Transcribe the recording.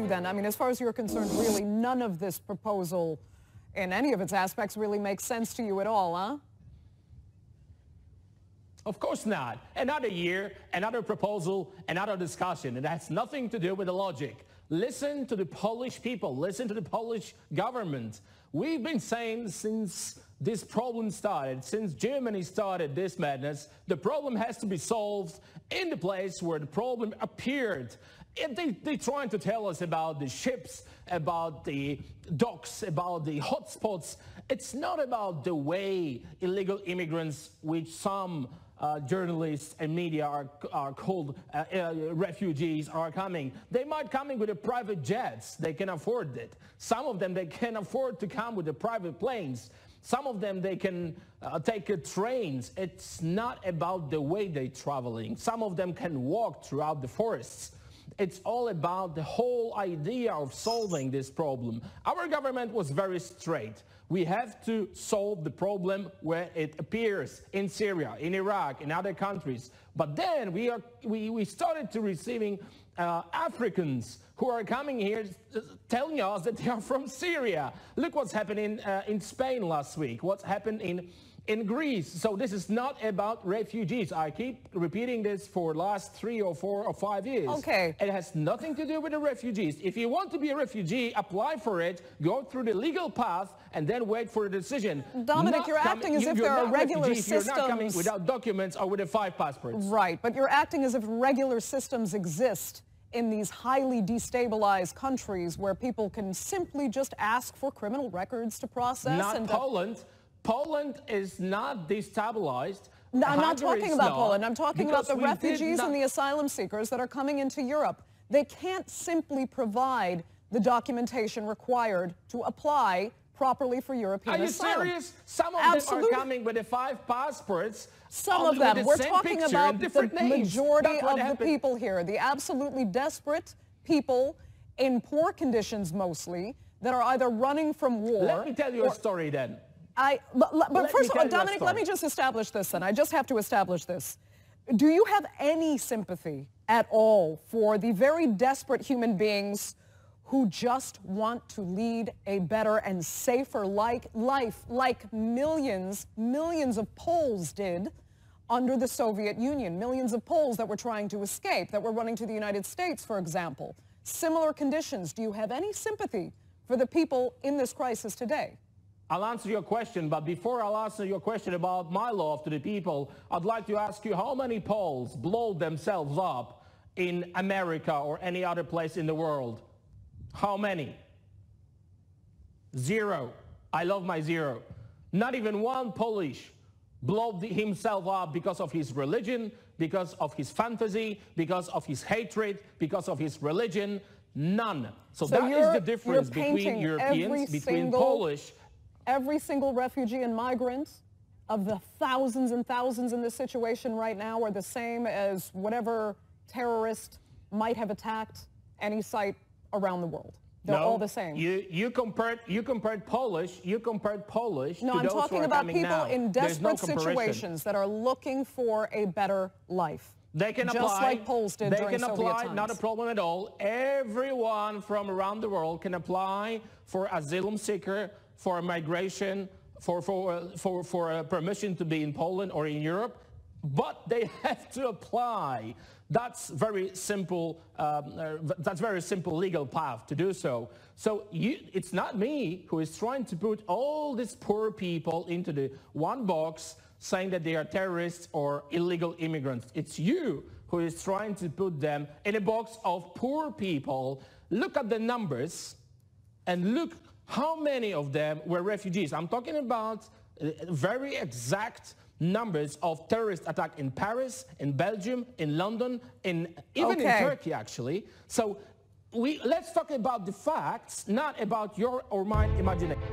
you then. I mean, as far as you're concerned, really none of this proposal in any of its aspects really makes sense to you at all, huh? Of course not. Another year, another proposal, another discussion. It has nothing to do with the logic. Listen to the Polish people. Listen to the Polish government. We've been saying since this problem started, since Germany started this madness, the problem has to be solved in the place where the problem appeared. They're trying to tell us about the ships, about the docks, about the hotspots. It's not about the way illegal immigrants, which some journalists and media are called refugees, are coming. They might coming with the private jets. They can afford it. Some of them, they can afford to come with the private planes. Some of them, they can take trains. It's not about the way they're traveling. Some of them can walk throughout the forests. It's all about the whole idea of solving this problem. Our government was very straight. We have to solve the problem where it appears, in Syria, in Iraq, in other countries. But then we started to receiving Africans who are coming here telling us that they are from Syria. Look what's happening in Spain last week, what's happened in Greece. So this is not about refugees. I keep repeating this for the last 3 or 4 or 5 years. Okay. It has nothing to do with the refugees. If you want to be a refugee, apply for it, go through the legal path, and then wait for a decision. Dominik, you're acting as if there are regular systems. You're not coming without documents or with the 5 passports. Right, but you're acting as if regular systems exist in these highly destabilized countries where people can simply just ask for criminal records to process. Not Poland. Poland is not destabilized. No, I'm not talking about Poland. I'm talking about the refugees and the asylum seekers that are coming into Europe. They can't simply provide the documentation required to apply properly for European asylum. Are you serious? Some of them are coming with the 5 passports. Some of them. We're talking about the majority of the people here, the absolutely desperate people in poor conditions mostly that are either running from war. Let me tell you a story then. But first of all, Dominik, let me just establish this then. I just have to establish this. Do you have any sympathy at all for the very desperate human beings who just want to lead a better and safer life like millions of Poles did under the Soviet Union? Millions of Poles that were trying to escape, that were running to the United States, for example. Similar conditions. Do you have any sympathy for the people in this crisis today? I'll answer your question, but before I'll answer your question about my love to the people, I'd like to ask you how many Poles blow themselves up in America or any other place in the world? How many? 0. I love my 0. Not even one Polish blew himself up because of his religion, because of his fantasy, because of his hatred, because of his religion. None. So that is the difference between Europeans, between Polish. Every single refugee and migrant of the thousands and thousands in this situation right now are the same as whatever terrorist might have attacked any site around the world. They're all the same. You compared Polish. No, I'm talking about people in desperate situations that are looking for a better life. They can apply. Just like Poles did during Soviet times. Not a problem at all. Everyone from around the world can apply for asylum seeker, for migration, for a permission to be in Poland or in Europe, but they have to apply. That's very simple. That's very simple legal path to do so. So it's not me who is trying to put all these poor people into the one box, saying that they are terrorists or illegal immigrants. It's you who is trying to put them in a box of poor people. Look at the numbers and look how many of them were refugees. I'm talking about very exact numbers of terrorist attacks in Paris, in Belgium, in London, even in Turkey, actually. So let's talk about the facts, not about your or my imagination.